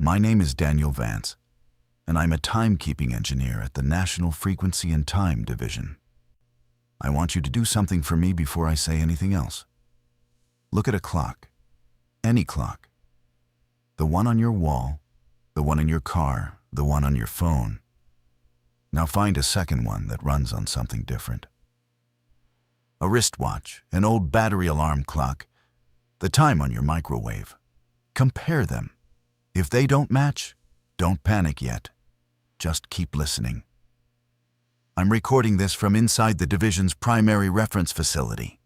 My name is Daniel Vance, and I'm a timekeeping engineer at the National Frequency and Time Division. I want you to do something for me before I say anything else. Look at a clock. Any clock. The one on your wall, the one in your car, the one on your phone. Now find a second one that runs on something different. A wristwatch, an old battery alarm clock, the time on your microwave. Compare them. If they don't match, don't panic yet. Just keep listening. I'm recording this from inside the division's primary reference facility,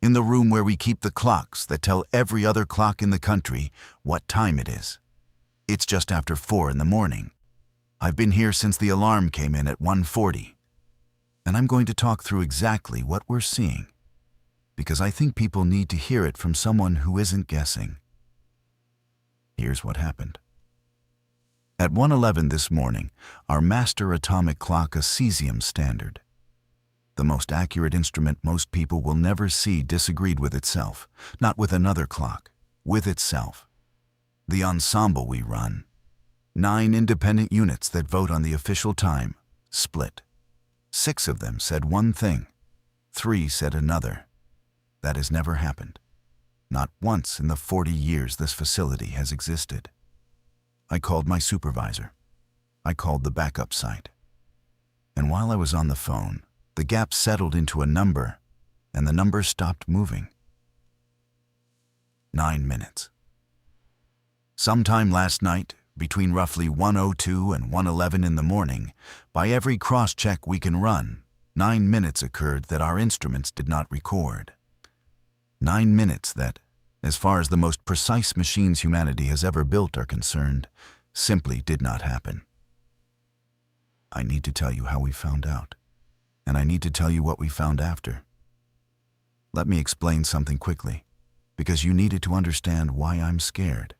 in the room where we keep the clocks that tell every other clock in the country what time it is. It's just after 4 in the morning. I've been here since the alarm came in at 1:40, and I'm going to talk through exactly what we're seeing, because I think people need to hear it from someone who isn't guessing. Here's what happened. At 1:11 this morning, our master atomic clock, a cesium standard, the most accurate instrument most people will never see, disagreed with itself, not with another clock, with itself. The ensemble we run, 9 independent units that vote on the official time, split. 6 of them said one thing, 3 said another. That has never happened. Not once in the 40 years this facility has existed. I called my supervisor. I called the backup site. And while I was on the phone, the gap settled into a number, and the number stopped moving. 9 minutes. Sometime last night, between roughly 1:02 and 1:11 in the morning, by every cross-check we can run, 9 minutes occurred that our instruments did not record. 9 minutes that, as far as the most precise machines humanity has ever built are concerned, simply did not happen. I need to tell you how we found out, and I need to tell you what we found after. Let me explain something quickly, because you needed to understand why I'm scared.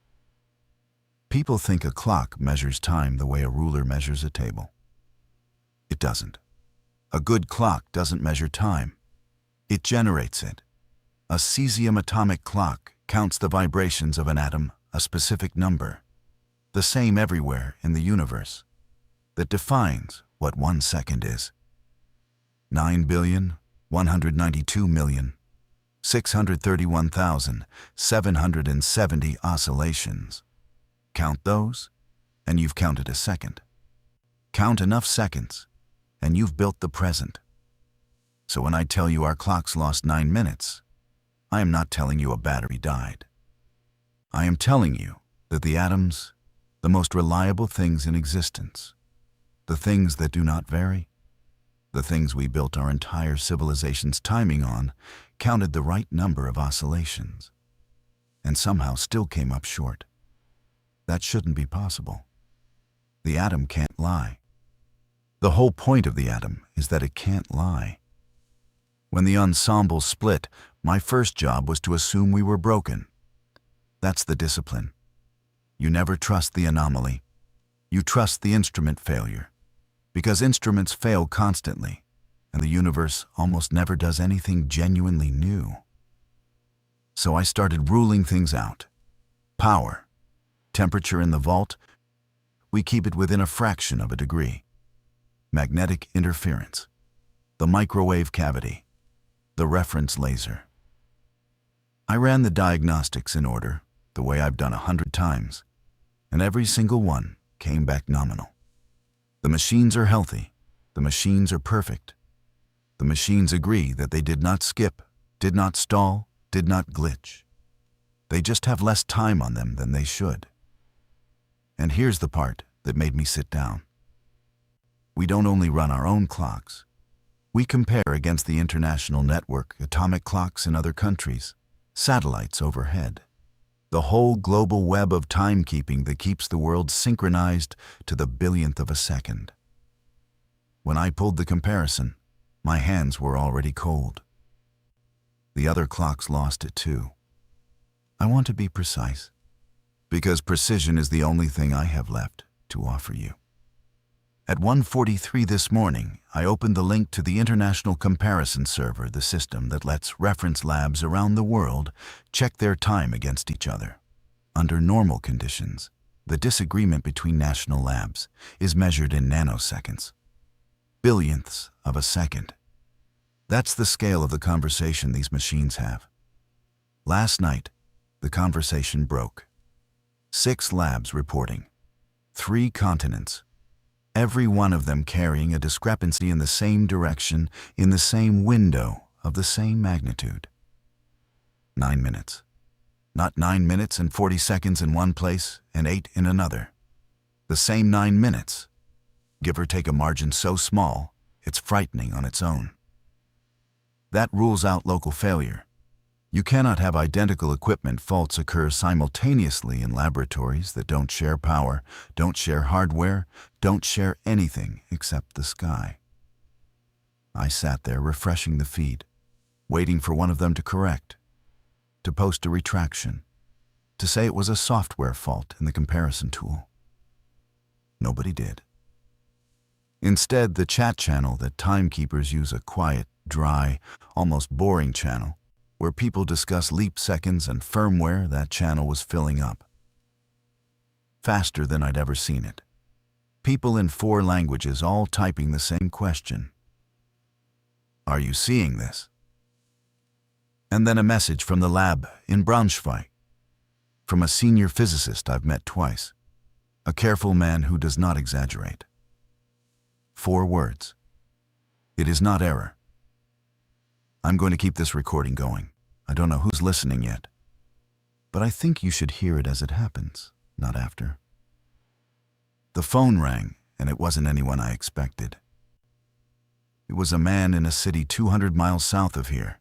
People think a clock measures time the way a ruler measures a table. It doesn't. A good clock doesn't measure time. It generates it. A cesium atomic clock counts the vibrations of an atom, a specific number, the same everywhere in the universe, that defines what 1 second is. 9,192,631,770 oscillations. Count those, and you've counted a second. Count enough seconds, and you've built the present. So when I tell you our clocks lost 9 minutes, I am not telling you a battery died. I am telling you that the atoms, the most reliable things in existence, the things that do not vary, the things we built our entire civilization's timing on, counted the right number of oscillations, and somehow still came up short. That shouldn't be possible. The atom can't lie. The whole point of the atom is that it can't lie. When the ensemble split, my first job was to assume we were broken. That's the discipline. You never trust the anomaly. You trust the instrument failure, because instruments fail constantly, and the universe almost never does anything genuinely new. So I started ruling things out. Power, temperature in the vault, we keep it within a fraction of a degree. Magnetic interference, the microwave cavity, the reference laser. I ran the diagnostics in order, the way I've done 100 times, and every single one came back nominal. The machines are healthy. The machines are perfect. The machines agree that they did not skip, did not stall, did not glitch. They just have less time on them than they should. And here's the part that made me sit down. We don't only run our own clocks. We compare against the international network, atomic clocks in other countries, satellites overhead, the whole global web of timekeeping that keeps the world synchronized to the billionth of a second. When I pulled the comparison, my hands were already cold. The other clocks lost it too. I want to be precise, because precision is the only thing I have left to offer you. At 1:43 this morning, I opened the link to the International Comparison Server, the system that lets reference labs around the world check their time against each other, under normal conditions, The disagreement between national labs is measured in nanoseconds, billionths of a second. That's the scale of the conversation these machines have. Last night, the conversation broke. 6 labs reporting, 3 continents, every one of them carrying a discrepancy in the same direction, in the same window of the same magnitude. 9 minutes. Not 9 minutes and 40 seconds in one place and 8 in another. The same 9 minutes. Give or take a margin so small, it's frightening on its own. That rules out local failure. You cannot have identical equipment faults occur simultaneously in laboratories that don't share power, don't share hardware, don't share anything except the sky. I sat there refreshing the feed, waiting for one of them to correct, to post a retraction, to say it was a software fault in the comparison tool. Nobody did. Instead, the chat channel that timekeepers use, a quiet, dry, almost boring channel, where people discuss leap seconds and firmware, that channel was filling up. Faster than I'd ever seen it. People in 4 languages all typing the same question. Are you seeing this? And then a message from the lab in Braunschweig, from a senior physicist I've met twice, a careful man who does not exaggerate. 4 words. It is not error. I'm going to keep this recording going. I don't know who's listening yet, but I think you should hear it as it happens, not after. The phone rang, and it wasn't anyone I expected. It was a man in a city 200 miles south of here,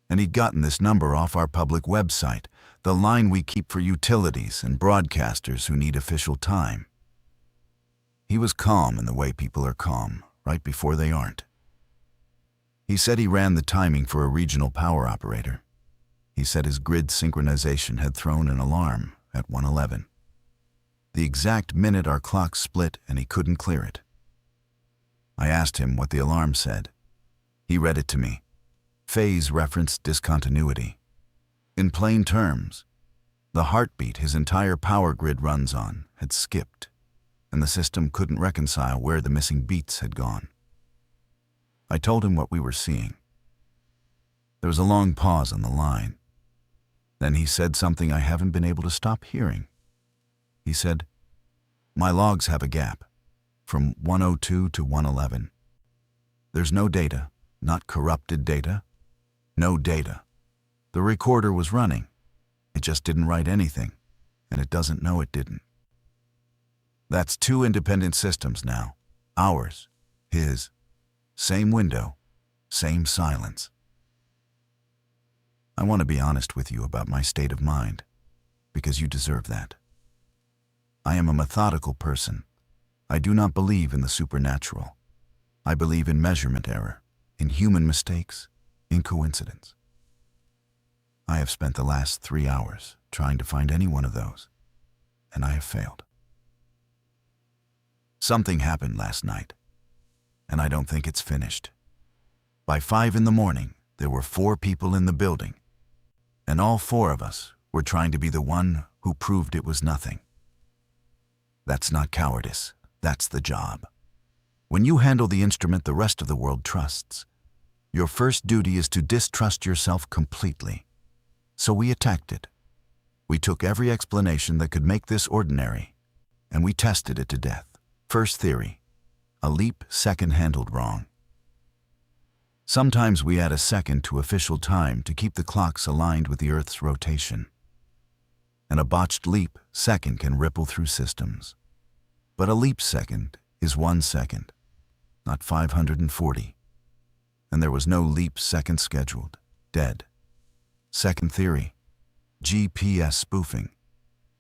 and he'd gotten this number off our public website, the line we keep for utilities and broadcasters who need official time. He was calm in the way people are calm, right before they aren't. He said he ran the timing for a regional power operator. He said his grid synchronization had thrown an alarm at 1:11. The exact minute our clocks split, and he couldn't clear it. I asked him what the alarm said. He read it to me. Phase referenced discontinuity. In plain terms, the heartbeat his entire power grid runs on had skipped, and the system couldn't reconcile where the missing beats had gone. I told him what we were seeing. There was a long pause on the line. Then he said something I haven't been able to stop hearing. He said, "My logs have a gap, from 102 to 111. There's no data, not corrupted data, no data. The recorder was running. It just didn't write anything, and it doesn't know it didn't. That's 2 independent systems now, ours, his. Same window, same silence." I want to be honest with you about my state of mind, because you deserve that. I am a methodical person. I do not believe in the supernatural. I believe in measurement error, in human mistakes, in coincidence. I have spent the last 3 hours trying to find any one of those, and I have failed. Something happened last night, and I don't think it's finished. By 5 in the morning, there were 4 people in the building, and all 4 of us were trying to be the one who proved it was nothing. That's not cowardice, that's the job. When you handle the instrument the rest of the world trusts, your first duty is to distrust yourself completely. So we attacked it. We took every explanation that could make this ordinary, and we tested it to death. First theory, a leap second handled wrong. Sometimes we add a second to official time to keep the clocks aligned with the Earth's rotation. And a botched leap second can ripple through systems. But a leap second is 1 second, not 540. And there was no leap second scheduled, dead. Second theory, GPS spoofing.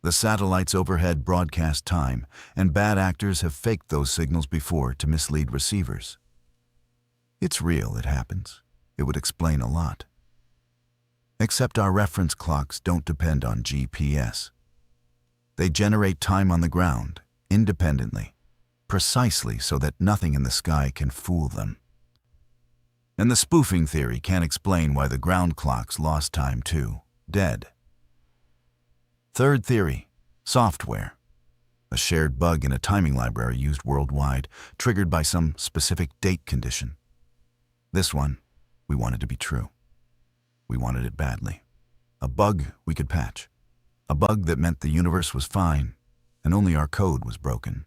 The satellites overhead broadcast time, and bad actors have faked those signals before to mislead receivers. It's real, it happens. It would explain a lot. Except our reference clocks don't depend on GPS. They generate time on the ground, independently, precisely so that nothing in the sky can fool them. And the spoofing theory can't explain why the ground clocks lost time too, dead. Third theory, software. a shared bug in a timing library used worldwide, triggered by some specific date condition. This one, we wanted to be true. We wanted it badly. A bug we could patch. A bug that meant the universe was fine, and only our code was broken.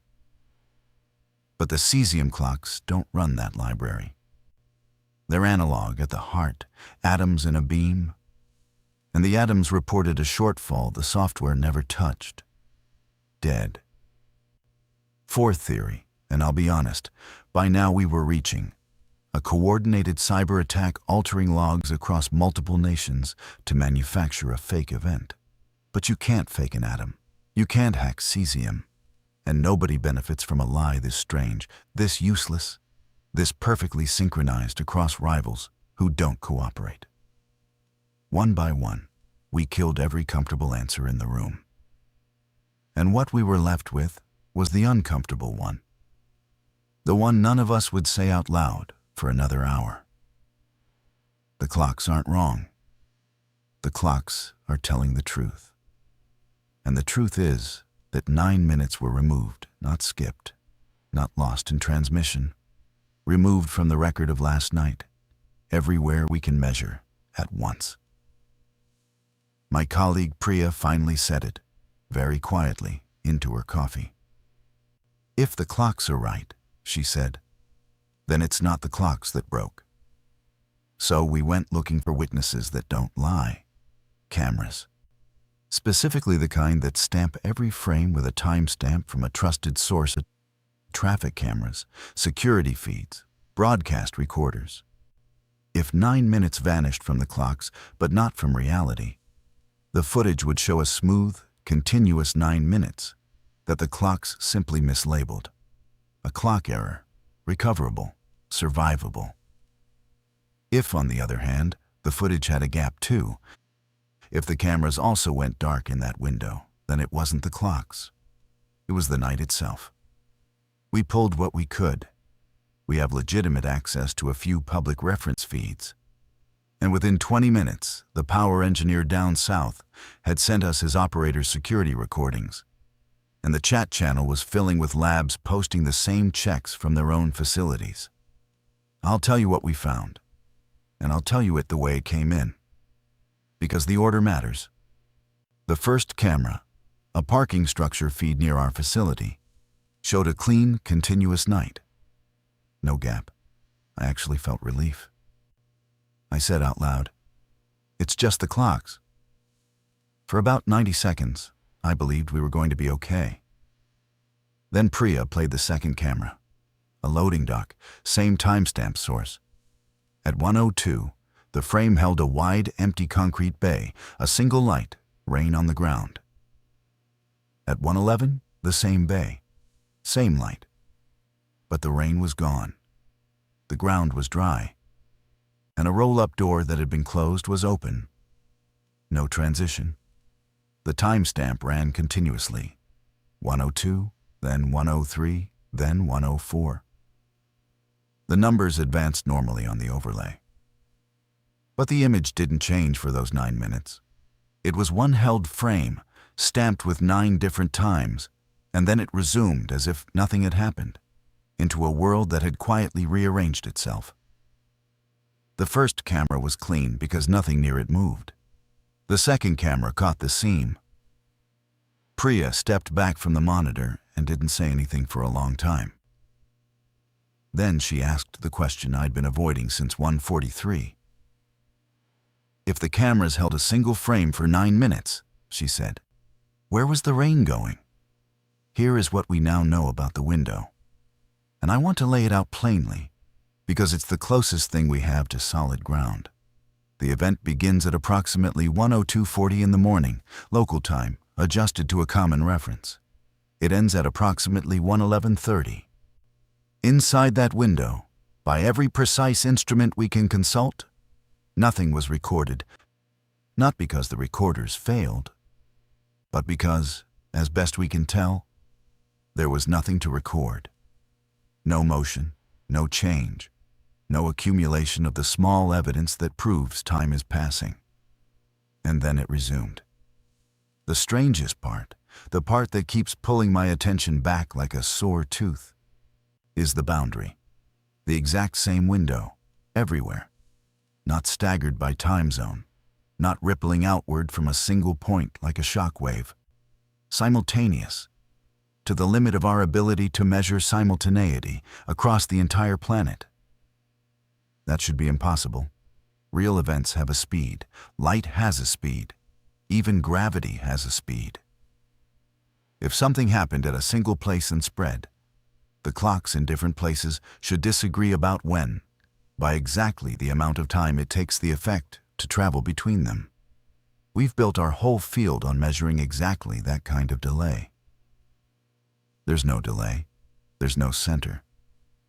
But the cesium clocks don't run that library. They're analog at the heart, atoms in a beam, and the atoms reported a shortfall the software never touched. Dead. Fourth theory, and I'll be honest, by now we were reaching a coordinated cyber attack altering logs across multiple nations to manufacture a fake event. But you can't fake an atom. You can't hack cesium. And nobody benefits from a lie this strange, this useless, this perfectly synchronized across rivals who don't cooperate. One by one, we killed every comfortable answer in the room. And what we were left with was the uncomfortable one. The one none of us would say out loud for another hour. The clocks aren't wrong. The clocks are telling the truth. And the truth is that 9 minutes were removed, not skipped, not lost in transmission, removed from the record of last night, everywhere we can measure at once. My colleague Priya finally said it, very quietly, into her coffee. If the clocks are right, she said, then it's not the clocks that broke. So we went looking for witnesses that don't lie. Cameras. Specifically the kind that stamp every frame with a timestamp from a trusted source. Traffic cameras, security feeds, broadcast recorders. If 9 minutes vanished from the clocks, but not from reality, the footage would show a smooth, continuous 9 minutes that the clocks simply mislabeled. A clock error, recoverable, survivable. If, on the other hand, the footage had a gap too, if the cameras also went dark in that window, then it wasn't the clocks. It was the night itself. We pulled what we could. We have legitimate access to a few public reference feeds. And within 20 minutes, the power engineer down south had sent us his operator's security recordings. And the chat channel was filling with labs posting the same checks from their own facilities. I'll tell you what we found, and I'll tell you it the way it came in. Because the order matters. The first camera, a parking structure feed near our facility, showed a clean, continuous night. No gap. I actually felt relief. I said out loud, "It's just the clocks." For about 90 seconds, I believed we were going to be okay. Then Priya played the second camera, a loading dock, same timestamp source. At 1:02, the frame held a wide, empty concrete bay, a single light, rain on the ground. At 1:11, the same bay, same light. But the rain was gone. The ground was dry. And a roll-up door that had been closed was open. No transition. The timestamp ran continuously. 1:02, then 1:03, then 1:04. The numbers advanced normally on the overlay. But the image didn't change for those 9 minutes. It was one held frame, stamped with 9 different times, and then it resumed as if nothing had happened, into a world that had quietly rearranged itself. The first camera was clean because nothing near it moved. The second camera caught the seam. Priya stepped back from the monitor and didn't say anything for a long time. Then she asked the question I'd been avoiding since 1:43. If the cameras held a single frame for 9 minutes, she said, where was the rain going? Here is what we now know about the window. And I want to lay it out plainly, because it's the closest thing we have to solid ground. The event begins at approximately 1:02:40 in the morning, local time, adjusted to a common reference. It ends at approximately 1:11:30. Inside that window, by every precise instrument we can consult, nothing was recorded, not because the recorders failed, but because, as best we can tell, there was nothing to record. No motion, no change, no accumulation of the small evidence that proves time is passing. And then it resumed. The strangest part the part that keeps pulling my attention back like a sore tooth, is the boundary. The exact same window, everywhere. Not staggered by time zone, not rippling outward from a single point like a shock wave. Simultaneous, to the limit of our ability to measure simultaneity across the entire planet. That should be impossible. Real events have a speed. Light has a speed. Even gravity has a speed. If something happened at a single place and spread, the clocks in different places should disagree about when, by exactly the amount of time it takes the effect to travel between them. We've built our whole field on measuring exactly that kind of delay. There's no delay. There's no center.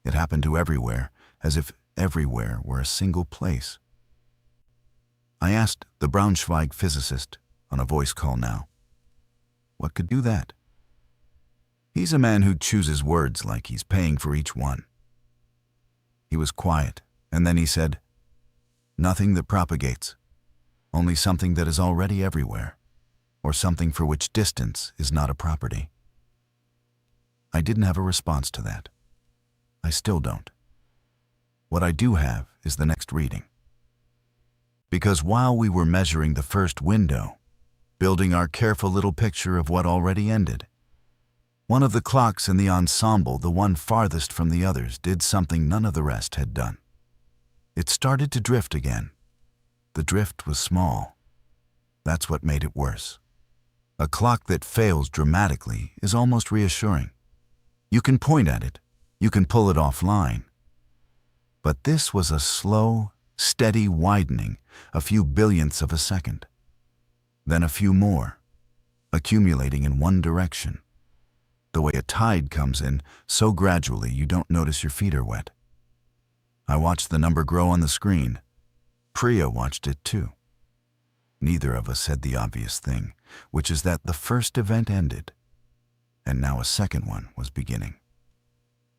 It happened to everywhere, as if everywhere were a single place. I asked the Braunschweig physicist on a voice call now, what could do that? He's a man who chooses words like he's paying for each one. He was quiet, and then he said, nothing that propagates, only something that is already everywhere, or something for which distance is not a property. I didn't have a response to that. I still don't. What I do have is the next reading. Because while we were measuring the first window, building our careful little picture of what already ended, one of the clocks in the ensemble, the one farthest from the others, did something none of the rest had done. It started to drift again. The drift was small. That's what made it worse. A clock that fails dramatically is almost reassuring. You can point at it. You can pull it offline. But this was a slow, steady widening, a few billionths of a second. Then a few more, accumulating in one direction. The way a tide comes in, so gradually you don't notice your feet are wet. I watched the number grow on the screen. Priya watched it too. Neither of us said the obvious thing, which is that the first event ended, and now a second one was beginning.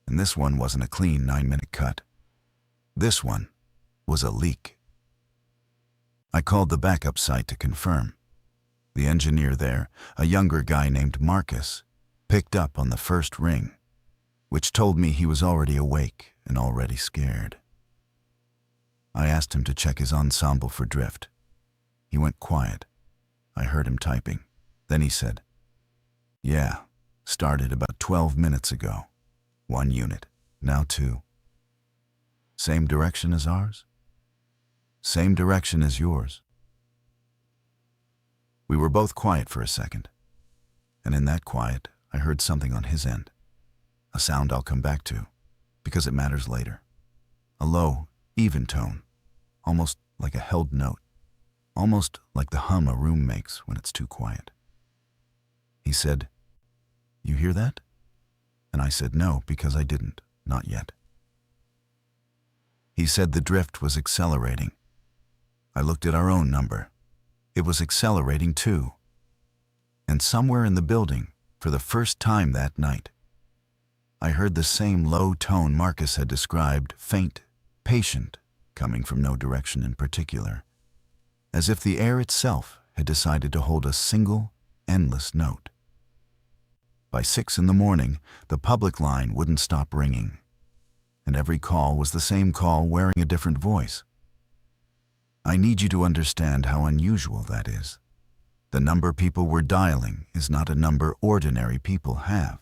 And this one wasn't a clean 9-minute cut. This one was a leak. I called the backup site to confirm. The engineer there, a younger guy named Marcus, picked up on the first ring, which told me he was already awake and already scared. I asked him to check his ensemble for drift. He went quiet. I heard him typing. Then he said, yeah, started about 12 minutes ago. 1 unit, now 2. Same direction as ours? Same direction as yours. We were both quiet for a second, and in that quiet, I heard something on his end. A sound I'll come back to, because it matters later. A low, even tone, almost like a held note, almost like the hum a room makes when it's too quiet. He said, you hear that? And I said no, because I didn't, not yet. He said the drift was accelerating. I looked at our own number. It was accelerating too. And somewhere in the building, for the first time that night, I heard the same low tone Marcus had described, faint, patient, coming from no direction in particular, as if the air itself had decided to hold a single, endless note. By 6 in the morning, the public line wouldn't stop ringing, and every call was the same call wearing a different voice. I need you to understand how unusual that is. The number people were dialing is not a number ordinary people have.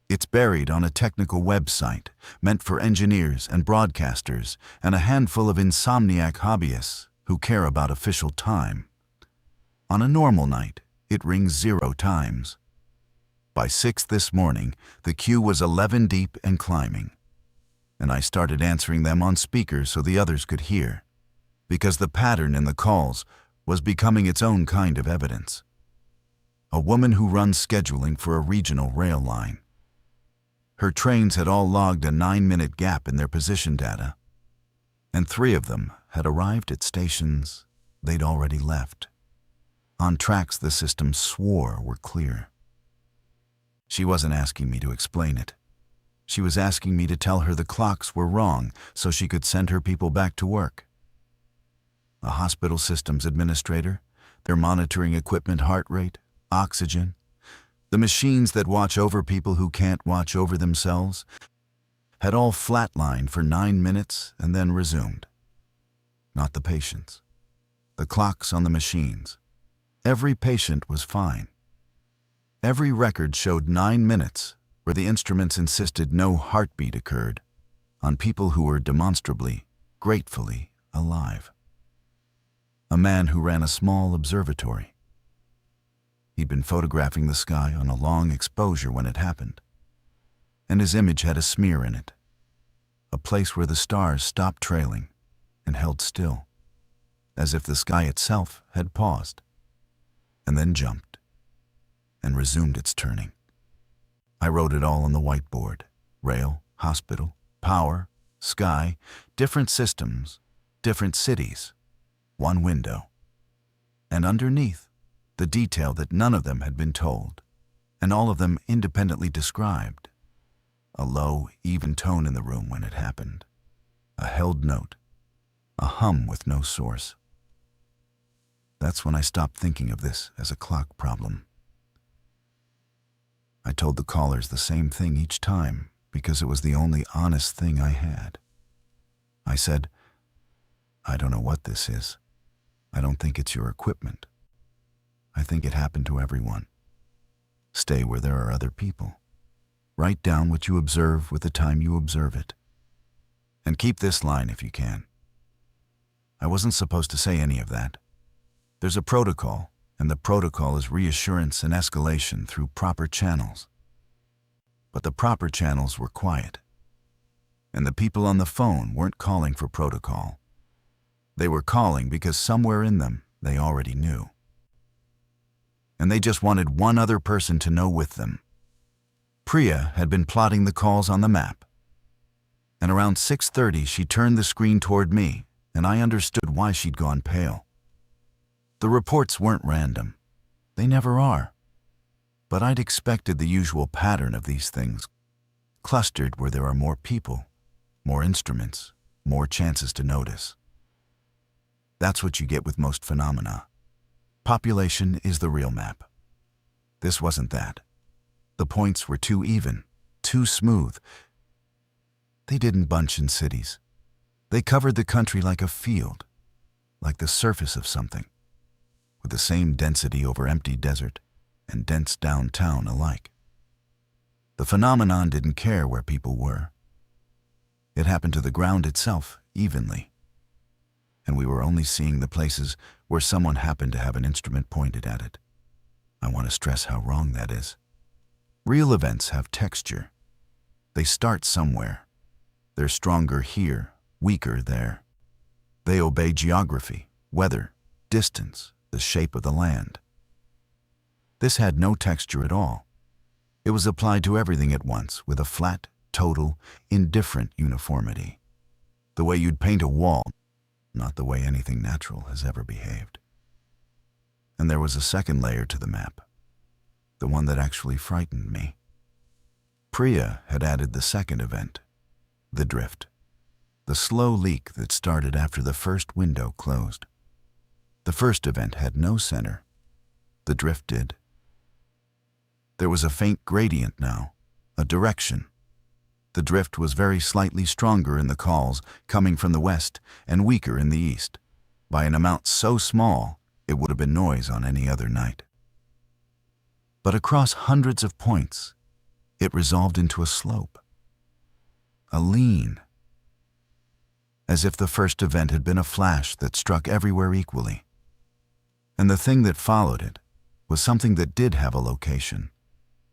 It's buried on a technical website meant for engineers and broadcasters and a handful of insomniac hobbyists who care about official time. On a normal night, it rings 0 times. By 6 this morning, the queue was 11 deep and climbing, and I started answering them on speaker so the others could hear, because the pattern in the calls was becoming its own kind of evidence. A woman who runs scheduling for a regional rail line. Her trains had all logged a 9-minute gap in their position data, and 3 of them had arrived at stations they'd already left, on tracks the system swore were clear. She wasn't asking me to explain it. She was asking me to tell her the clocks were wrong so she could send her people back to work. A hospital systems administrator, their monitoring equipment heart rate, oxygen, The machines that watch over people who can't watch over themselves had all flatlined for 9 minutes and then resumed. Not the patients. The clocks on the machines. Every patient was fine. Every record showed 9 minutes where the instruments insisted no heartbeat occurred on people who were demonstrably, gratefully alive. A man who ran a small observatory. He'd been photographing the sky on a long exposure when it happened, and his image had a smear in it, a place where the stars stopped trailing and held still, as if the sky itself had paused, and then jumped and resumed its turning. I wrote it all on the whiteboard: rail, hospital, power, sky, different systems, different cities, one window. And underneath, the detail that none of them had been told, and all of them independently described. A low, even tone in the room when it happened. A held note. A hum with no source. That's when I stopped thinking of this as a clock problem. I told the callers the same thing each time because it was the only honest thing I had. I said, "I don't know what this is. I don't think it's your equipment. I think it happened to everyone. Stay where there are other people. Write down what you observe with the time you observe it. And keep this line if you can." I wasn't supposed to say any of that. There's a protocol, and the protocol is reassurance and escalation through proper channels. But the proper channels were quiet. And the people on the phone weren't calling for protocol. They were calling because somewhere in them they already knew. And they just wanted one other person to know with them. Priya had been plotting the calls on the map. And around 6:30 she turned the screen toward me, and I understood why she'd gone pale. The reports weren't random. They never are. But I'd expected the usual pattern of these things, clustered where there are more people, more instruments, more chances to notice. That's what you get with most phenomena. Population is the real map. This wasn't that. The points were too even, too smooth. They didn't bunch in cities. They covered the country like a field, like the surface of something, with the same density over empty desert and dense downtown alike. The phenomenon didn't care where people were. It happened to the ground itself evenly. And we were only seeing the places where someone happened to have an instrument pointed at it. I want to stress how wrong that is. Real events have texture. They start somewhere. They're stronger here, weaker there. They obey geography, weather, distance, the shape of the land. This had no texture at all. It was applied to everything at once with a flat, total, indifferent uniformity. The way you'd paint a wall, not the way anything natural has ever behaved. And there was a second layer to the map, the one that actually frightened me. Priya had added the second event, the drift, the slow leak that started after the first window closed. The first event had no center. The drift did. There was a faint gradient now, a direction. The drift was very slightly stronger in the calls coming from the west and weaker in the east, by an amount so small it would have been noise on any other night. But across hundreds of points, it resolved into a slope, a lean, as if the first event had been a flash that struck everywhere equally. And the thing that followed it was something that did have a location,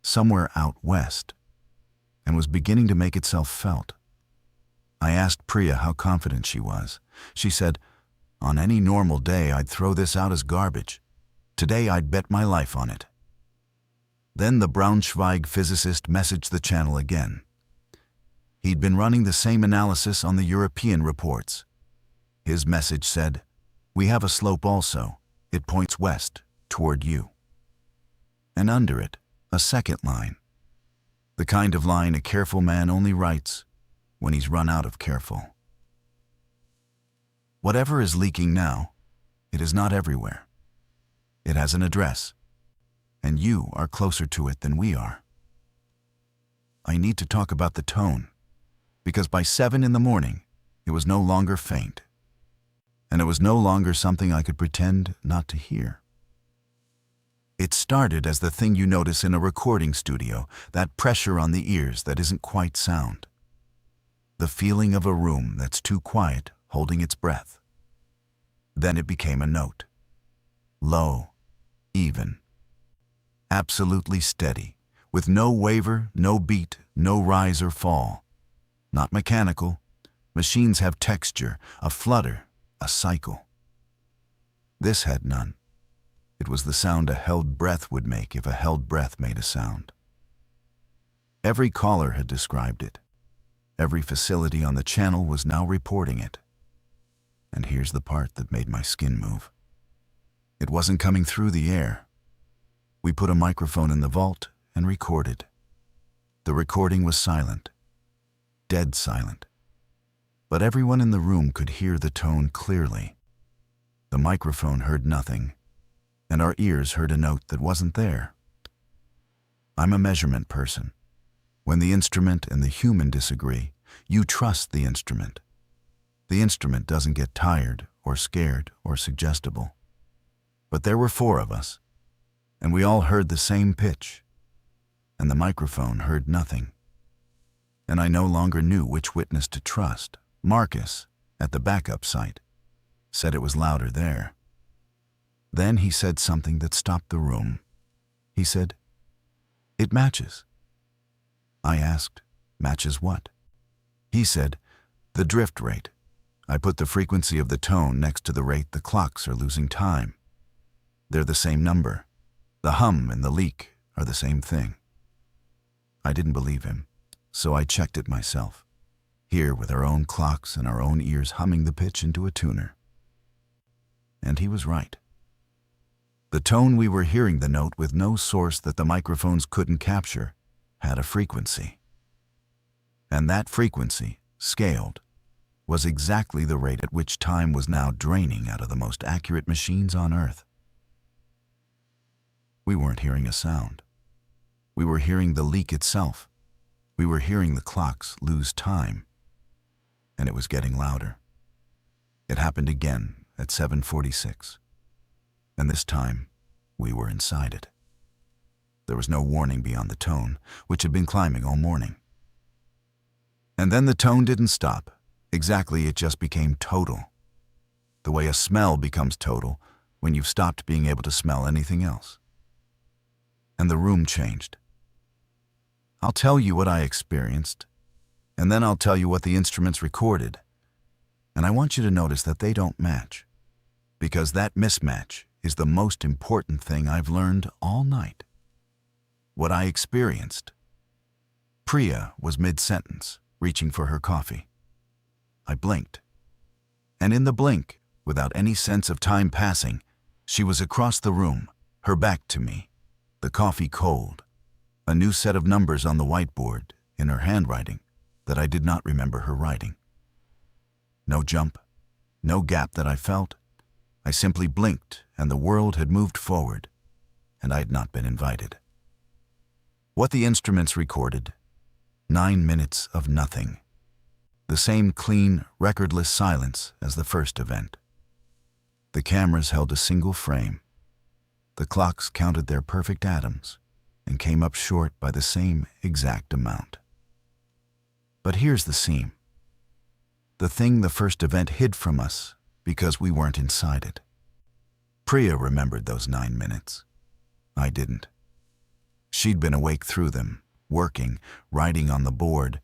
somewhere out west, and was beginning to make itself felt. I asked Priya how confident she was. She said, "On any normal day, I'd throw this out as garbage. Today, I'd bet my life on it." Then the Braunschweig physicist messaged the channel again. He'd been running the same analysis on the European reports. His message said, "We have a slope also. It points west, toward you." And under it, a second line. The kind of line a careful man only writes when he's run out of careful. Whatever is leaking now, it is not everywhere. It has an address, and you are closer to it than we are. I need to talk about the tone, because by 7 in the morning, it was no longer faint, and it was no longer something I could pretend not to hear. It started as the thing you notice in a recording studio, that pressure on the ears that isn't quite sound. The feeling of a room that's too quiet, holding its breath. Then it became a note. Low, even, absolutely steady, with no waver, no beat, no rise or fall. Not mechanical. Machines have texture, a flutter, a cycle. This had none. It was the sound a held breath would make if a held breath made a sound. Every caller had described it. Every facility on the channel was now reporting it. And here's the part that made my skin move. It wasn't coming through the air. We put a microphone in the vault and recorded. The recording was silent. Dead silent. But everyone in the room could hear the tone clearly. The microphone heard nothing, and our ears heard a note that wasn't there. I'm a measurement person. When the instrument and the human disagree, you trust the instrument. The instrument doesn't get tired or scared or suggestible. But there were 4 of us, and we all heard the same pitch, and the microphone heard nothing. And I no longer knew which witness to trust. Marcus, at the backup site, said it was louder there. Then he said something that stopped the room. He said, "It matches." I asked, "Matches what?" He said, "The drift rate. I put the frequency of the tone next to the rate the clocks are losing time. They're the same number. The hum and the leak are the same thing." I didn't believe him, so I checked it myself, here with our own clocks and our own ears humming the pitch into a tuner. And he was right. The tone we were hearing, the note with no source that the microphones couldn't capture, had a frequency. And that frequency, scaled, was exactly the rate at which time was now draining out of the most accurate machines on Earth. We weren't hearing a sound. We were hearing the leak itself. We were hearing the clocks lose time. And it was getting louder. It happened again at 7:46. And this time, we were inside it. There was no warning beyond the tone, which had been climbing all morning. And then the tone didn't stop. Exactly, it just became total. The way a smell becomes total when you've stopped being able to smell anything else. And the room changed. I'll tell you what I experienced, and then I'll tell you what the instruments recorded. And I want you to notice that they don't match, because that mismatch is the most important thing I've learned all night. What I experienced. Priya was mid-sentence, reaching for her coffee. I blinked. And in the blink, without any sense of time passing, she was across the room, her back to me, the coffee cold, a new set of numbers on the whiteboard, in her handwriting, that I did not remember her writing. No jump, no gap that I felt. I simply blinked, and the world had moved forward, and I had not been invited. What the instruments recorded, 9 minutes of nothing. The same clean, recordless silence as the first event. The cameras held a single frame. The clocks counted their perfect atoms and came up short by the same exact amount. But here's the seam. The thing the first event hid from us because we weren't inside it. Priya remembered those 9 minutes. I didn't. She'd been awake through them, working, writing on the board,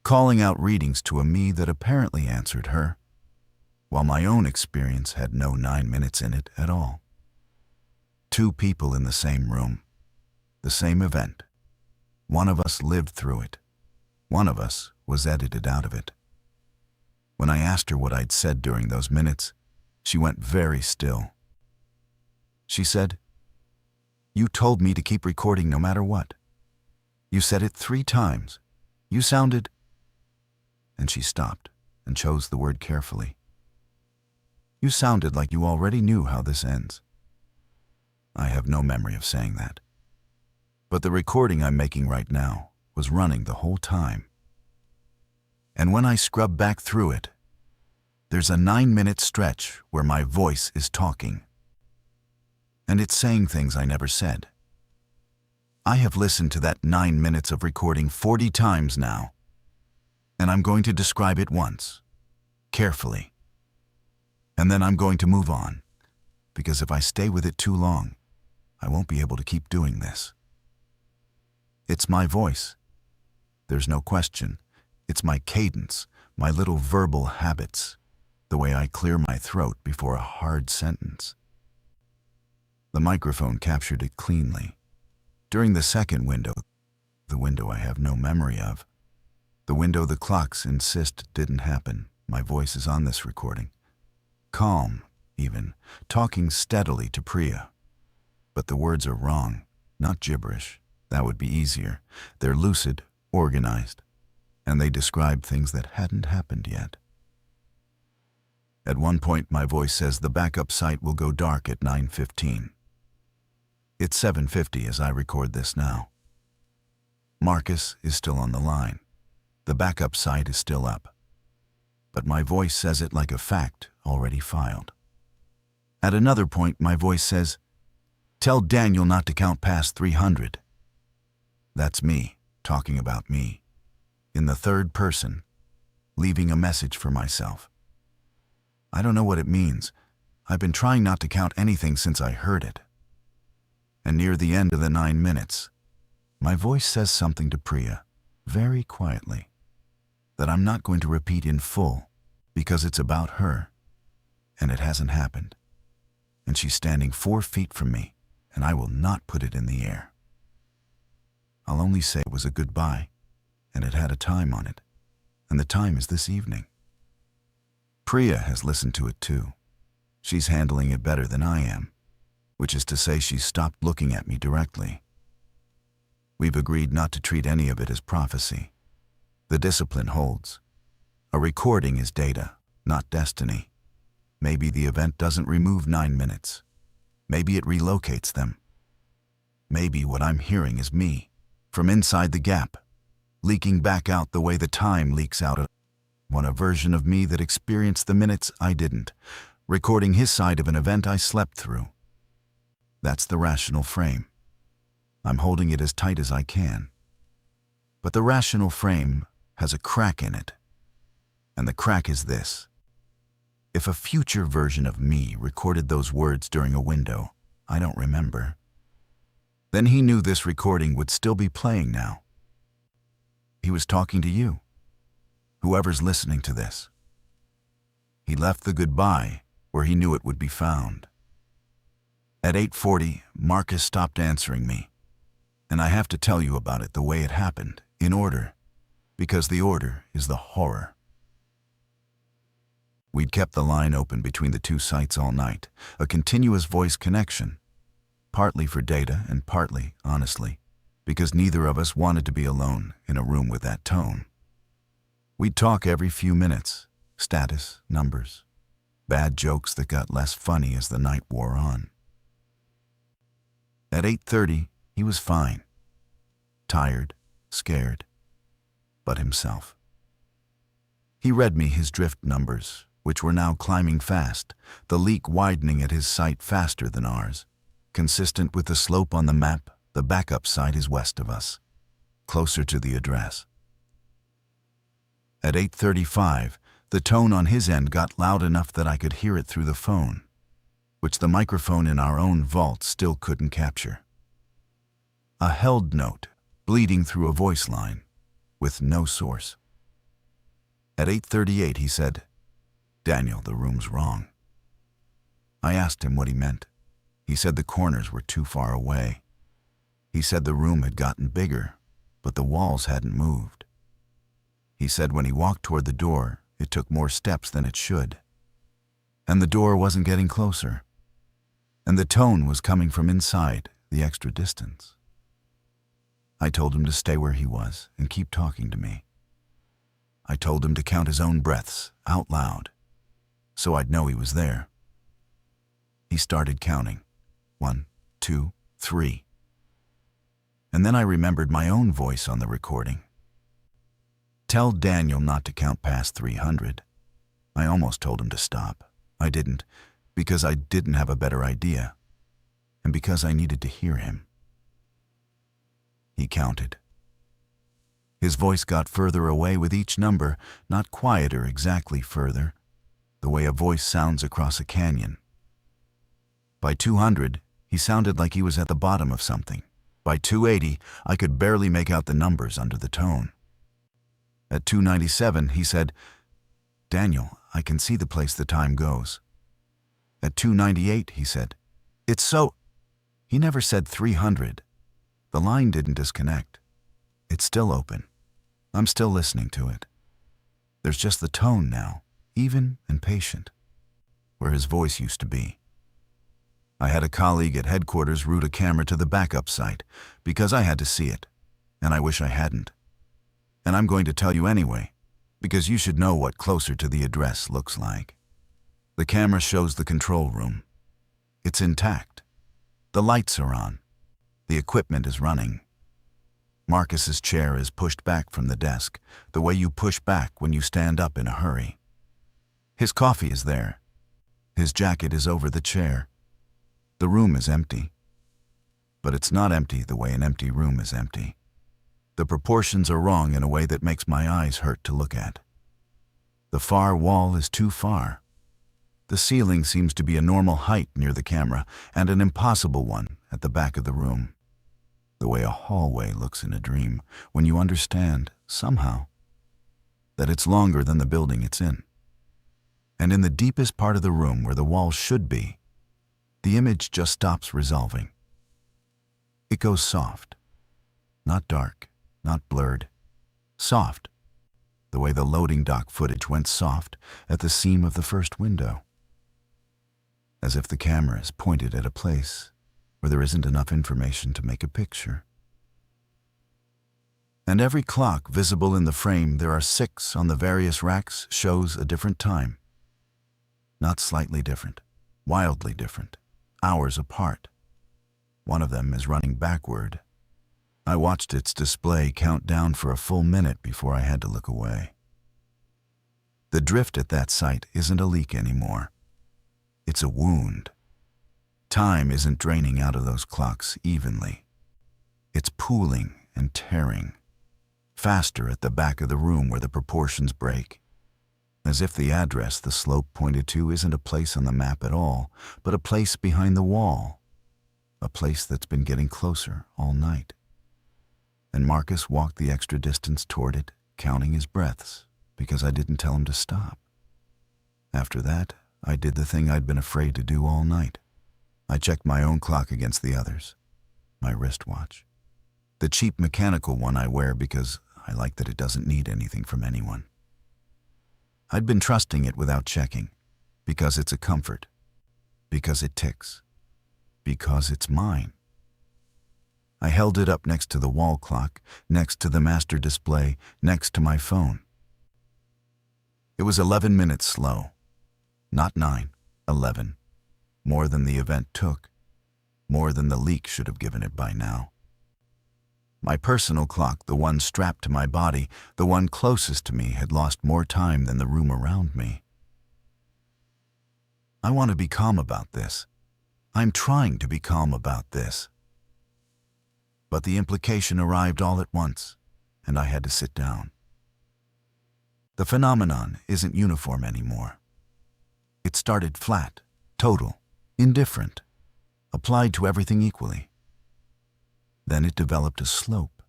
calling out readings to a me that apparently answered her, while my own experience had no 9 minutes in it at all. 2 people in the same room, the same event. One of us lived through it. One of us was edited out of it. When I asked her what I'd said during those minutes, she went very still. She said, "You told me to keep recording no matter what. You said it 3 times. You sounded..." And she stopped and chose the word carefully. "You sounded like you already knew how this ends." I have no memory of saying that. But the recording I'm making right now was running the whole time. And when I scrub back through it, there's a 9-minute stretch where my voice is talking. And it's saying things I never said. I have listened to that 9 minutes of recording 40 times now, and I'm going to describe it once, carefully. And then I'm going to move on, because if I stay with it too long, I won't be able to keep doing this. It's my voice. There's no question. It's my cadence, my little verbal habits, the way I clear my throat before a hard sentence. The microphone captured it cleanly. During the second window, the window I have no memory of, the window the clocks insist didn't happen, my voice is on this recording. Calm, even, talking steadily to Priya. But the words are wrong, not gibberish. That would be easier. They're lucid, organized, and they describe things that hadn't happened yet. At one point, my voice says the backup site will go dark at 9:15. It's 7:50 as I record this now. Marcus is still on the line. The backup site is still up. But my voice says it like a fact already filed. At another point, my voice says, "Tell Daniel not to count past 300. That's me, talking about me, in the third person, leaving a message for myself. I don't know what it means. I've been trying not to count anything since I heard it. And near the end of the 9 minutes, my voice says something to Priya, very quietly, that I'm not going to repeat in full because it's about her, and it hasn't happened. And she's standing 4 feet from me, and I will not put it in the air. I'll only say it was a goodbye, and it had a time on it, and the time is this evening. Priya has listened to it too. She's handling it better than I am, which is to say she's stopped looking at me directly. We've agreed not to treat any of it as prophecy. The discipline holds. A recording is data, not destiny. Maybe the event doesn't remove 9 minutes. Maybe it relocates them. Maybe what I'm hearing is me, from inside the gap, leaking back out the way the time leaks out of a version of me that experienced the minutes I didn't, recording his side of an event I slept through. That's the rational frame. I'm holding it as tight as I can. But the rational frame has a crack in it. And the crack is this. If a future version of me recorded those words during a window I don't remember, then he knew this recording would still be playing now. He was talking to you, whoever's listening to this. He left the goodbye where he knew it would be found. At 8:40, Marcus stopped answering me, and I have to tell you about it the way it happened, in order, because the order is the horror. We'd kept the line open between the two sites all night, a continuous voice connection, partly for data and partly, honestly, because neither of us wanted to be alone in a room with that tone. We'd talk every few minutes, status, numbers, bad jokes that got less funny as the night wore on. At 8:30, he was fine. Tired, scared, but himself. He read me his drift numbers, which were now climbing fast, the leak widening at his site faster than ours. Consistent with the slope on the map, the backup site is west of us, closer to the address. At 8:35, the tone on his end got loud enough that I could hear it through the phone, which the microphone in our own vault still couldn't capture. A held note, bleeding through a voice line, with no source. At 8:38, he said, "Daniel, the room's wrong." I asked him what he meant. He said the corners were too far away. He said the room had gotten bigger, but the walls hadn't moved. He said when he walked toward the door, it took more steps than it should. And the door wasn't getting closer. And the tone was coming from inside the extra distance. I told him to stay where he was and keep talking to me. I told him to count his own breaths out loud, so I'd know he was there. He started counting. 1, 2, 3. And then I remembered my own voice on the recording. Tell Daniel not to count past 300. I almost told him to stop. I didn't, because I didn't have a better idea, and because I needed to hear him. He counted. His voice got further away with each number, not quieter, exactly further, the way a voice sounds across a canyon. By 200, he sounded like he was at the bottom of something. By 280, I could barely make out the numbers under the tone. At 297, he said, "Daniel, I can see the place the time goes." At 298, he said, "It's so..." He never said 300. The line didn't disconnect. It's still open. I'm still listening to it. There's just the tone now, even and patient, where his voice used to be. I had a colleague at headquarters route a camera to the backup site because I had to see it, and I wish I hadn't. And I'm going to tell you anyway, because you should know what closer to the address looks like. The camera shows the control room. It's intact. The lights are on. The equipment is running. Marcus's chair is pushed back from the desk, the way you push back when you stand up in a hurry. His coffee is there. His jacket is over the chair. The room is empty. But it's not empty the way an empty room is empty. The proportions are wrong in a way that makes my eyes hurt to look at. The far wall is too far. The ceiling seems to be a normal height near the camera and an impossible one at the back of the room. The way a hallway looks in a dream when you understand, somehow, that it's longer than the building it's in. And in the deepest part of the room where the wall should be, the image just stops resolving. It goes soft, not dark, not blurred, soft, the way the loading dock footage went soft at the seam of the first window. As if the camera is pointed at a place where there isn't enough information to make a picture. And every clock visible in the frame, there are 6 on the various racks, shows a different time. Not slightly different, wildly different, hours apart. One of them is running backward. I watched its display count down for a full minute before I had to look away. The drift at that site isn't a leak anymore. It's a wound. Time isn't draining out of those clocks evenly. It's pooling and tearing, faster at the back of the room where the proportions break. As if the address the slope pointed to isn't a place on the map at all, but a place behind the wall. A place that's been getting closer all night. And Marcus walked the extra distance toward it, counting his breaths, because I didn't tell him to stop. After that, I did the thing I'd been afraid to do all night. I checked my own clock against the others, my wristwatch. The cheap mechanical one I wear because I like that it doesn't need anything from anyone. I'd been trusting it without checking, because it's a comfort, because it ticks, because it's mine. I held it up next to the wall clock, next to the master display, next to my phone. It was 11 minutes slow. Not 9, 11. More than the event took. More than the leak should have given it by now. My personal clock, the one strapped to my body, the one closest to me, had lost more time than the room around me. I want to be calm about this. I'm trying to be calm about this. But the implication arrived all at once, and I had to sit down. The phenomenon isn't uniform anymore. It started flat, total, indifferent, applied to everything equally. Then it developed a slope,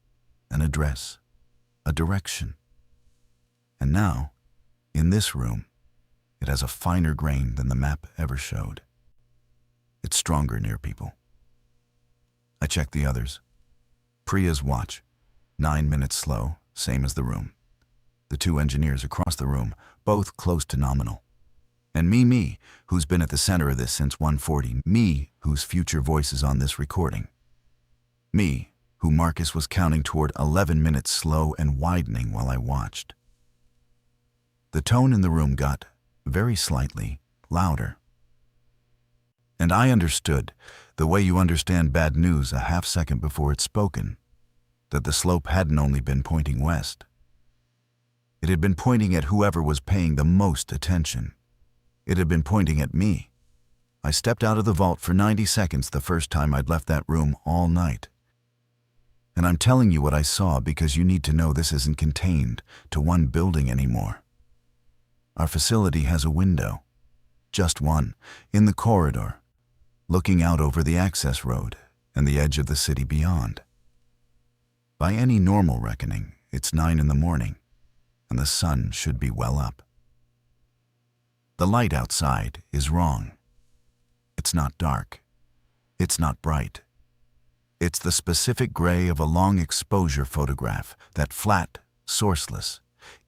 an address, a direction. And now, in this room, it has a finer grain than the map ever showed. It's stronger near people. I checked the others. Priya's watch, 9 minutes slow, same as the room. The 2 engineers across the room, both close to nominal. And me, who's been at the center of this since 1:40, me, whose future voice is on this recording. Me, who Marcus was counting toward 11 minutes slow and widening while I watched. The tone in the room got, very slightly, louder. And I understood, the way you understand bad news a half second before it's spoken, that the slope hadn't only been pointing west. It had been pointing at whoever was paying the most attention. It had been pointing at me. I stepped out of the vault for 90 seconds the first time I'd left that room all night. And I'm telling you what I saw because you need to know this isn't contained to one building anymore. Our facility has a window, just one, in the corridor, looking out over the access road and the edge of the city beyond. By any normal reckoning, it's 9 in the morning, and the sun should be well up. The light outside is wrong. It's not dark. It's not bright. It's the specific gray of a long exposure photograph, that flat, sourceless,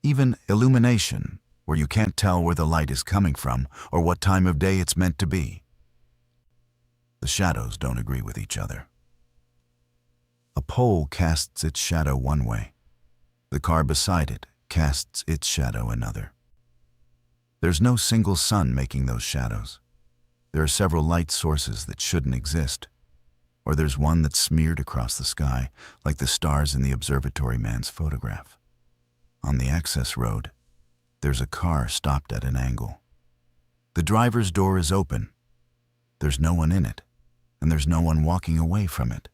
even illumination where you can't tell where the light is coming from or what time of day it's meant to be. The shadows don't agree with each other. A pole casts its shadow one way. The car beside it casts its shadow another. There's no single sun making those shadows. There are several light sources that shouldn't exist. Or there's one that's smeared across the sky, like the stars in the observatory man's photograph. On the access road, there's a car stopped at an angle. The driver's door is open. There's no one in it, and there's no one walking away from it.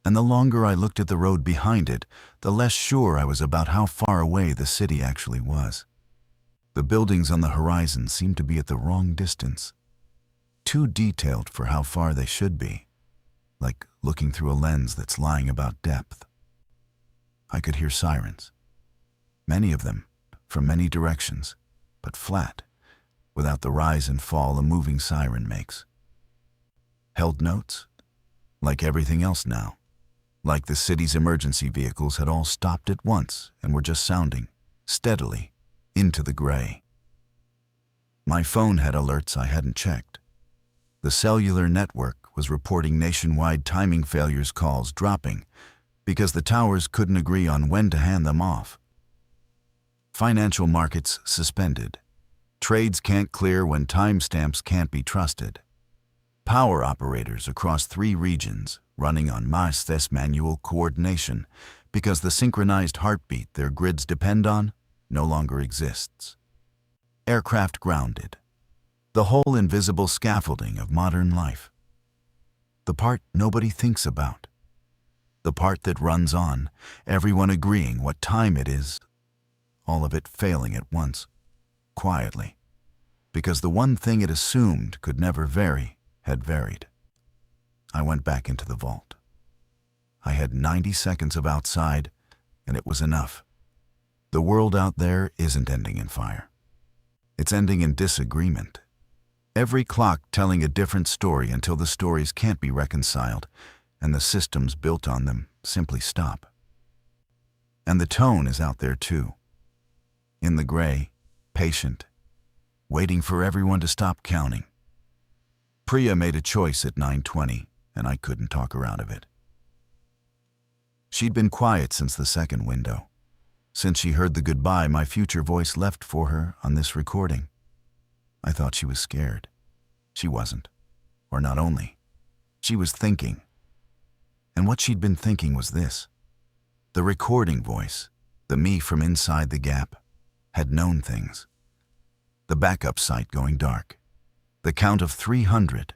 And the longer I looked at the road behind it, the less sure I was about how far away the city actually was. The buildings on the horizon seemed to be at the wrong distance, too detailed for how far they should be, like looking through a lens that's lying about depth. I could hear sirens, many of them, from many directions, but flat, without the rise and fall a moving siren makes. Held notes, like everything else now, like the city's emergency vehicles had all stopped at once and were just sounding, steadily, into the gray. My phone had alerts I hadn't checked. The cellular network was reporting nationwide timing failures calls dropping because the towers couldn't agree on when to hand them off. Financial markets suspended. Trades can't clear when timestamps can't be trusted. Power operators across 3 regions running on manual coordination because the synchronized heartbeat their grids depend on no longer exists. Aircraft grounded. The whole invisible scaffolding of modern life. The part nobody thinks about. The part that runs on, everyone agreeing what time it is, all of it failing at once, quietly, because the one thing it assumed could never vary had varied. I went back into the vault. I had 90 seconds of outside, and it was enough. The world out there isn't ending in fire. It's ending in disagreement. Every clock telling a different story until the stories can't be reconciled, and the systems built on them simply stop. And the tone is out there too. In the gray, patient, waiting for everyone to stop counting. Priya made a choice at 9:20, and I couldn't talk her out of it. She'd been quiet since the second window, since she heard the goodbye my future voice left for her on this recording. I thought she was scared. She wasn't. Or not only. She was thinking. And what she'd been thinking was this. The recording voice, the me from inside the gap, had known things. The backup site going dark. The count of 300.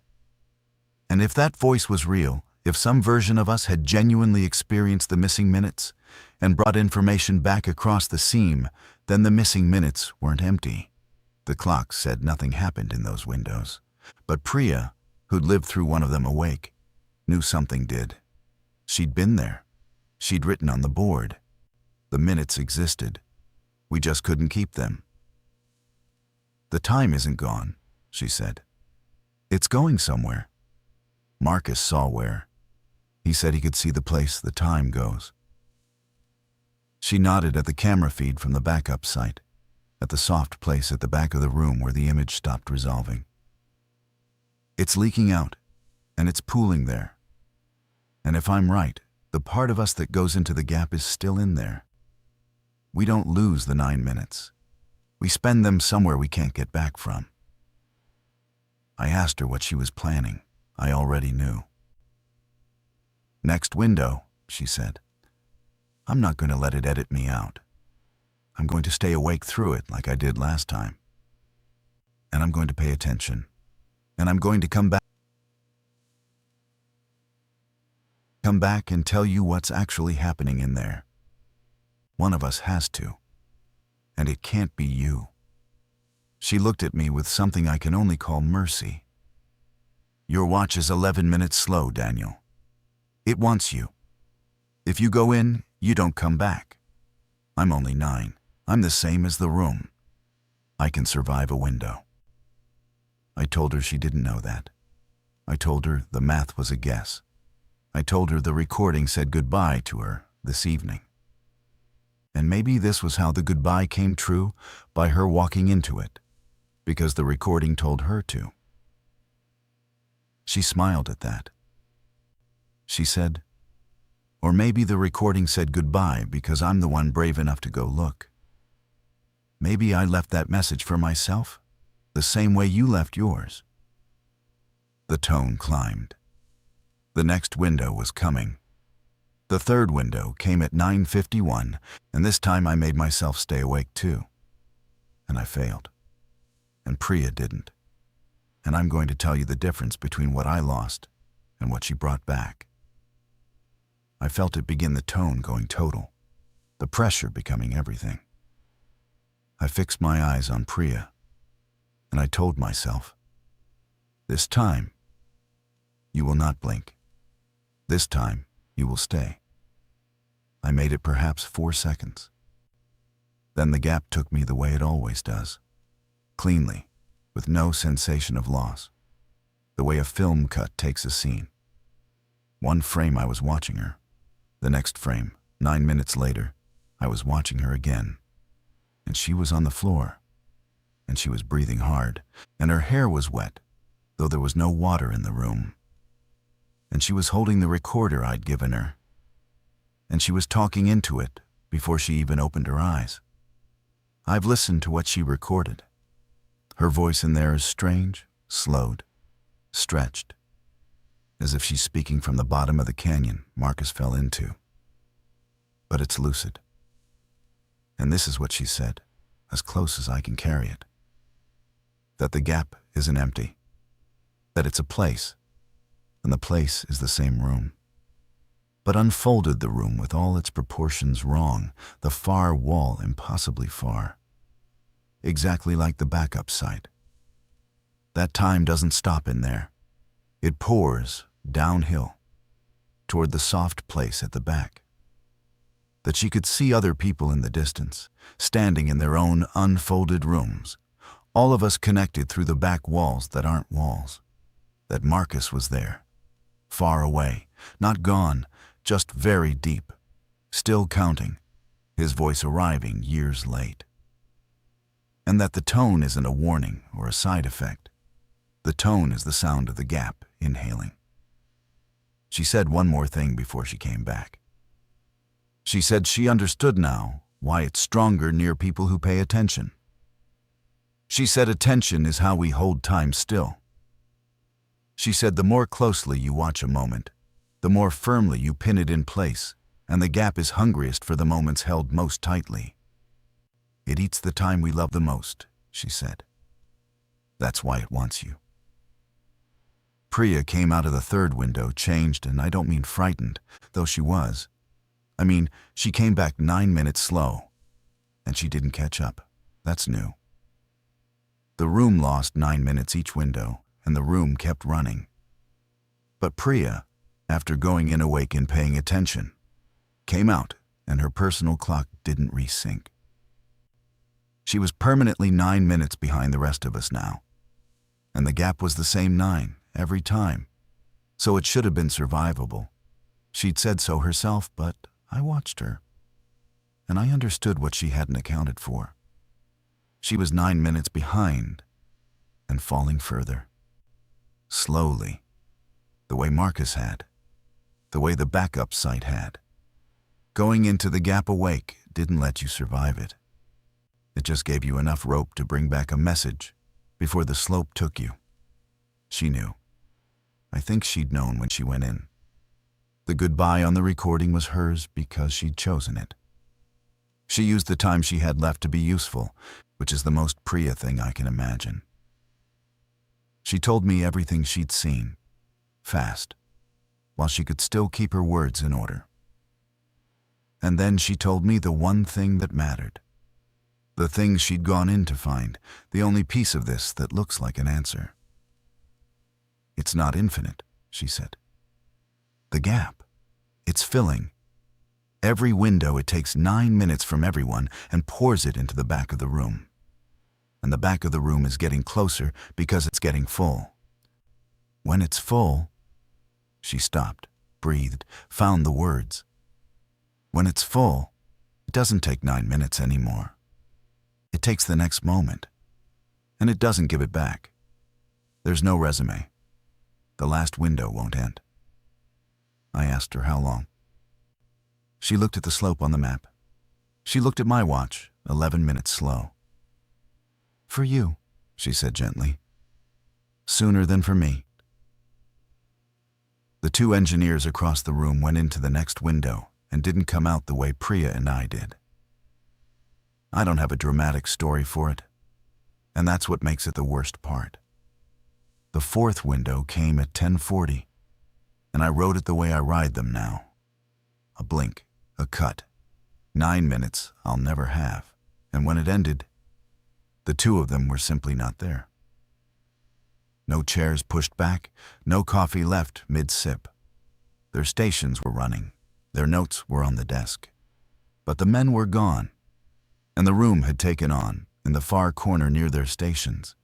And if that voice was real, if some version of us had genuinely experienced the missing minutes and brought information back across the seam, then the missing minutes weren't empty. The clock said nothing happened in those windows. But Priya, who'd lived through one of them awake, knew something did. She'd been there. She'd written on the board. The minutes existed. We just couldn't keep them. The time isn't gone, she said. It's going somewhere. Marcus saw where. He said he could see the place the time goes. She nodded at the camera feed from the backup site, at the soft place at the back of the room where the image stopped resolving. It's leaking out, and it's pooling there. And if I'm right, the part of us that goes into the gap is still in there. We don't lose the 9 minutes. We spend them somewhere we can't get back from. I asked her what she was planning. I already knew. Next window, she said. I'm not going to let it edit me out. I'm going to stay awake through it like I did last time. And I'm going to pay attention. And I'm going to come back and tell you what's actually happening in there. One of us has to. And it can't be you. She looked at me with something I can only call mercy. Your watch is 11 minutes slow, Daniel. It wants you. If you go in, you don't come back. I'm only 9. I'm the same as the room. I can survive a window. I told her she didn't know that. I told her the math was a guess. I told her the recording said goodbye to her this evening. And maybe this was how the goodbye came true, by her walking into it, because the recording told her to. She smiled at that. She said, or maybe the recording said goodbye because I'm the one brave enough to go look. Maybe I left that message for myself, the same way you left yours. The tone climbed. The next window was coming. The third window came at 9:51, and this time I made myself stay awake too. And I failed. And Priya didn't. And I'm going to tell you the difference between what I lost and what she brought back. I felt it begin, the tone going total, the pressure becoming everything. I fixed my eyes on Priya, and I told myself, this time, you will not blink. This time, you will stay. I made it perhaps 4 seconds. Then the gap took me the way it always does, cleanly, with no sensation of loss, the way a film cut takes a scene. One frame I was watching her. The next frame, 9 minutes later, I was watching her again. And she was on the floor. And she was breathing hard. And her hair was wet, though there was no water in the room. And she was holding the recorder I'd given her. And she was talking into it before she even opened her eyes. I've listened to what she recorded. Her voice in there is strange, slowed, stretched, as if she's speaking from the bottom of the canyon Marcus fell into. But it's lucid. And this is what she said, as close as I can carry it. That the gap isn't empty. That it's a place, and the place is the same room. But unfolded the room with all its proportions wrong, the far wall impossibly far. Exactly like the backup site. That time doesn't stop in there. It pours downhill, toward the soft place at the back. That she could see other people in the distance, standing in their own unfolded rooms, all of us connected through the back walls that aren't walls. That Marcus was there, far away, not gone, just very deep, still counting, his voice arriving years late. And that the tone isn't a warning or a side effect. The tone is the sound of the gap inhaling. She said one more thing before she came back. She said she understood now why it's stronger near people who pay attention. She said attention is how we hold time still. She said the more closely you watch a moment, the more firmly you pin it in place, and the gap is hungriest for the moments held most tightly. It eats the time we love the most, she said. That's why it wants you. Priya came out of the third window changed, and I don't mean frightened, though she was. I mean, she came back 9 minutes slow, and she didn't catch up. That's new. The room lost 9 minutes each window, and the room kept running. But Priya, after going in awake and paying attention, came out, and her personal clock didn't resync. She was permanently 9 minutes behind the rest of us now, and the gap was the same 9 every time, so it should have been survivable. She'd said so herself, but I watched her, and I understood what she hadn't accounted for. She was 9 minutes behind and falling further. Slowly, the way Marcus had, the way the backup site had. Going into the gap awake didn't let you survive it. It just gave you enough rope to bring back a message before the slope took you. She knew. I think she'd known when she went in. The goodbye on the recording was hers because she'd chosen it. She used the time she had left to be useful, which is the most Priya thing I can imagine. She told me everything she'd seen, fast, while she could still keep her words in order. And then she told me the one thing that mattered. The thing she'd gone in to find, the only piece of this that looks like an answer. It's not infinite, she said. The gap, it's filling. Every window it takes 9 minutes from everyone and pours it into the back of the room. And the back of the room is getting closer because it's getting full. When it's full, she stopped, breathed, found the words. When it's full, it doesn't take 9 minutes anymore. It takes the next moment, and it doesn't give it back. There's no resume. The last window won't end. I asked her how long. She looked at the slope on the map. She looked at my watch, 11 minutes slow. For you, she said gently. Sooner than for me. The two engineers across the room went into the next window and didn't come out the way Priya and I did. I don't have a dramatic story for it, and that's what makes it the worst part. The fourth window came at 10:40, and I wrote it the way I ride them now. A blink, a cut, 9 minutes I'll never have, and when it ended, the two of them were simply not there. No chairs pushed back, no coffee left mid-sip. Their stations were running, their notes were on the desk. But the men were gone, and the room had taken on, in the far corner near their stations,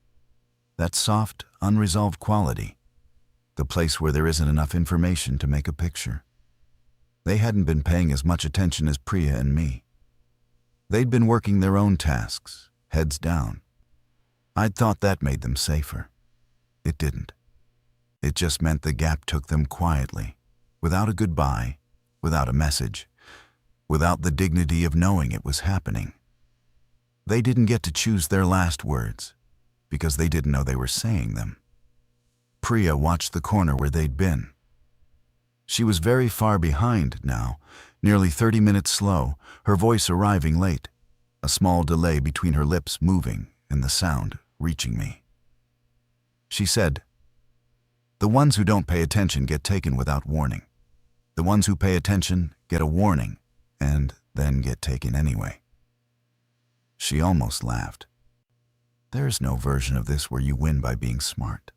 that soft, unresolved quality, the place where there isn't enough information to make a picture. They hadn't been paying as much attention as Priya and me. They'd been working their own tasks, heads down. I'd thought that made them safer. It didn't. It just meant the gap took them quietly, without a goodbye, without a message, without the dignity of knowing it was happening. They didn't get to choose their last words, because they didn't know they were saying them. Priya watched the corner where they'd been. She was very far behind now, nearly 30 minutes slow, her voice arriving late, a small delay between her lips moving and the sound reaching me. She said, "The ones who don't pay attention get taken without warning. The ones who pay attention get a warning and then get taken anyway." She almost laughed. There's no version of this where you win by being smart.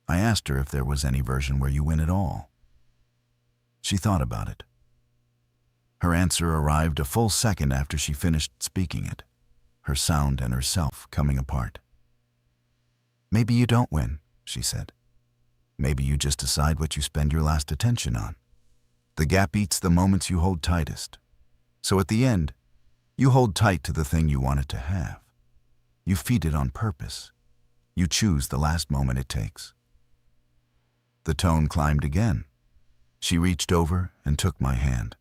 I asked her if there was any version where you win at all. She thought about it. Her answer arrived a full second after she finished speaking it, her sound and herself coming apart. Maybe you don't win, she said. Maybe you just decide what you spend your last attention on. The gap eats the moments you hold tightest. So at the end, you hold tight to the thing you want it to have. You feed it on purpose. You choose the last moment it takes. The tone climbed again. She reached over and took my hand.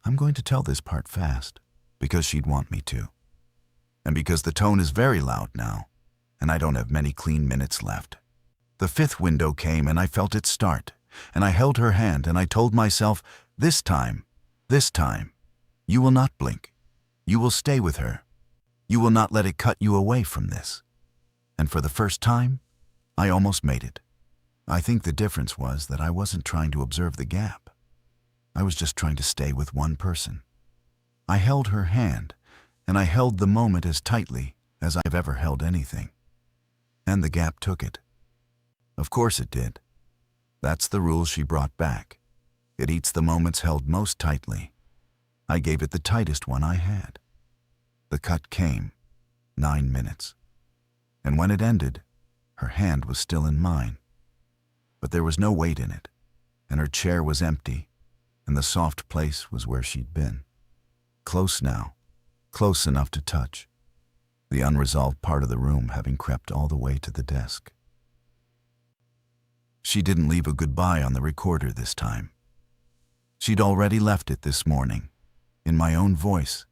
I'm going to tell this part fast, because she'd want me to. And because the tone is very loud now, and I don't have many clean minutes left. The fifth window came and I felt it start, and I held her hand and I told myself, this time, you will not blink. You will stay with her. You will not let it cut you away from this. And for the first time, I almost made it. I think the difference was that I wasn't trying to observe the gap. I was just trying to stay with one person. I held her hand, and I held the moment as tightly as I've ever held anything. And the gap took it. Of course it did. That's the rule she brought back. It eats the moments held most tightly. I gave it the tightest one I had. The cut came, 9 minutes. And when it ended, her hand was still in mine. But there was no weight in it, and her chair was empty, and the soft place was where she'd been. Close now, close enough to touch, the unresolved part of the room having crept all the way to the desk. She didn't leave a goodbye on the recorder this time. She'd already left it this morning, in my own voice,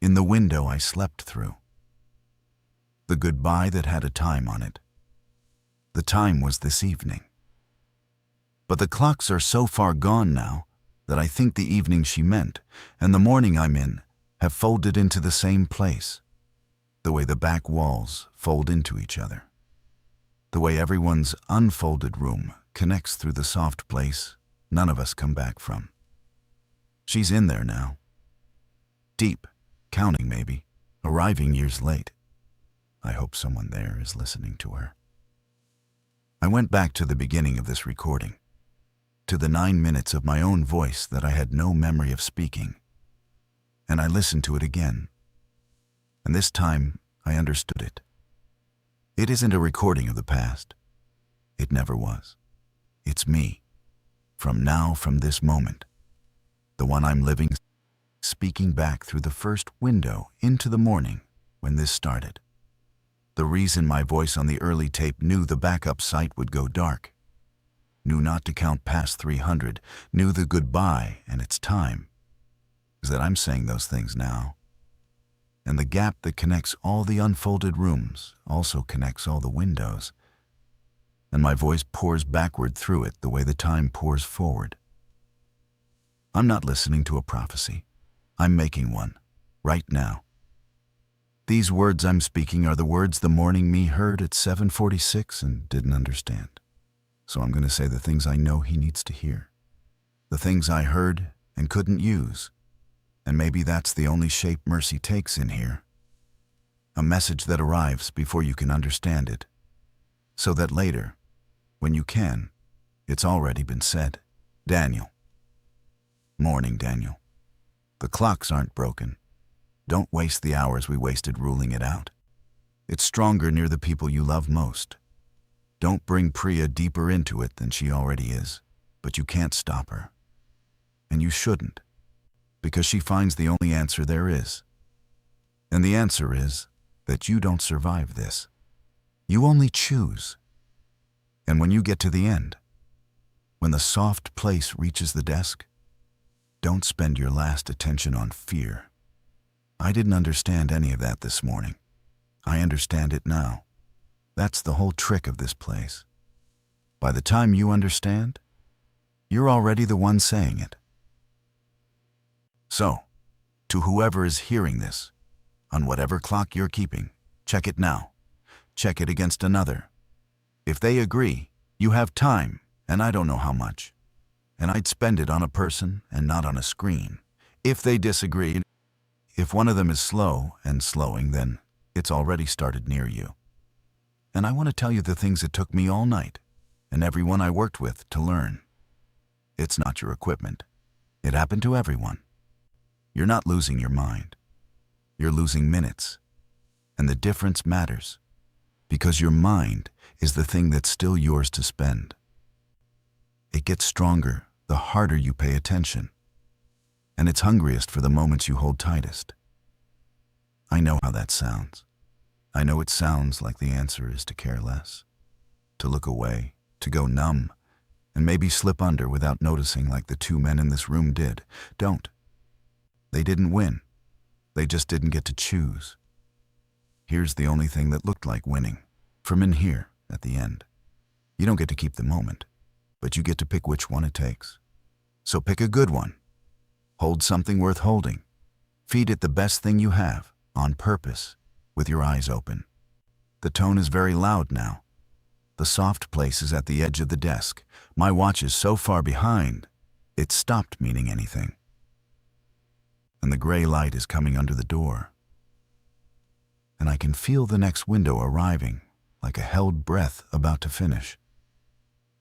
in the window I slept through. The goodbye that had a time on it. The time was this evening. But the clocks are so far gone now that I think the evening she meant and the morning I'm in have folded into the same place, the way the back walls fold into each other, the way everyone's unfolded room connects through the soft place none of us come back from. She's in there now, deep, counting maybe, arriving years late. I hope someone there is listening to her. I went back to the beginning of this recording, to the 9 minutes of my own voice that I had no memory of speaking, and I listened to it again. And this time I understood it. It isn't a recording of the past. It never was. It's me, from now, from this moment, the one I'm living, speaking back through the first window into the morning when this started. The reason my voice on the early tape knew the backup site would go dark, knew not to count past 300, knew the goodbye and its time, is that I'm saying those things now. And the gap that connects all the unfolded rooms also connects all the windows, and my voice pours backward through it the way the time pours forward. I'm not listening to a prophecy. I'm making one, right now. These words I'm speaking are the words the morning me heard at 7:46 and didn't understand. So I'm going to say the things I know he needs to hear. The things I heard and couldn't use. And maybe that's the only shape mercy takes in here. A message that arrives before you can understand it, so that later, when you can, it's already been said. Daniel. Morning, Daniel. The clocks aren't broken. Don't waste the hours we wasted ruling it out. It's stronger near the people you love most. Don't bring Priya deeper into it than she already is, but you can't stop her. And you shouldn't, because she finds the only answer there is. And the answer is that you don't survive this. You only choose. And when you get to the end, when the soft place reaches the desk, don't spend your last attention on fear. I didn't understand any of that this morning. I understand it now. That's the whole trick of this place. By the time you understand, you're already the one saying it. So, to whoever is hearing this, on whatever clock you're keeping, check it now. Check it against another. If they agree, you have time, and I don't know how much. And I'd spend it on a person and not on a screen. If they disagree, if one of them is slow and slowing, then it's already started near you. And I want to tell you the things it took me all night, and everyone I worked with, to learn. It's not your equipment. It happened to everyone. You're not losing your mind. You're losing minutes. And the difference matters, because your mind is the thing that's still yours to spend. It gets stronger the harder you pay attention, and it's hungriest for the moments you hold tightest. I know how that sounds. I know it sounds like the answer is to care less, to look away, to go numb, and maybe slip under without noticing like the 2 men in this room did. Don't. They didn't win. They just didn't get to choose. Here's the only thing that looked like winning, from in here at the end. You don't get to keep the moment, but you get to pick which one it takes. So pick a good one. Hold something worth holding. Feed it the best thing you have, on purpose, with your eyes open. The tone is very loud now. The soft place is at the edge of the desk. My watch is so far behind, it stopped meaning anything. And the gray light is coming under the door. And I can feel the next window arriving, like a held breath about to finish.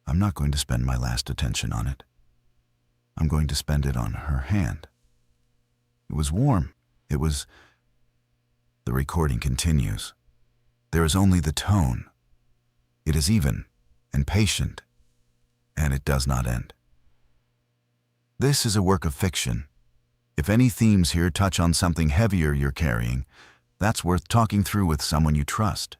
I'm not going to spend my last attention on it. I'm going to spend it on her hand. It was warm. It was... The recording continues. There is only the tone. It is even and patient, and it does not end. This is a work of fiction. If any themes here touch on something heavier you're carrying, that's worth talking through with someone you trust.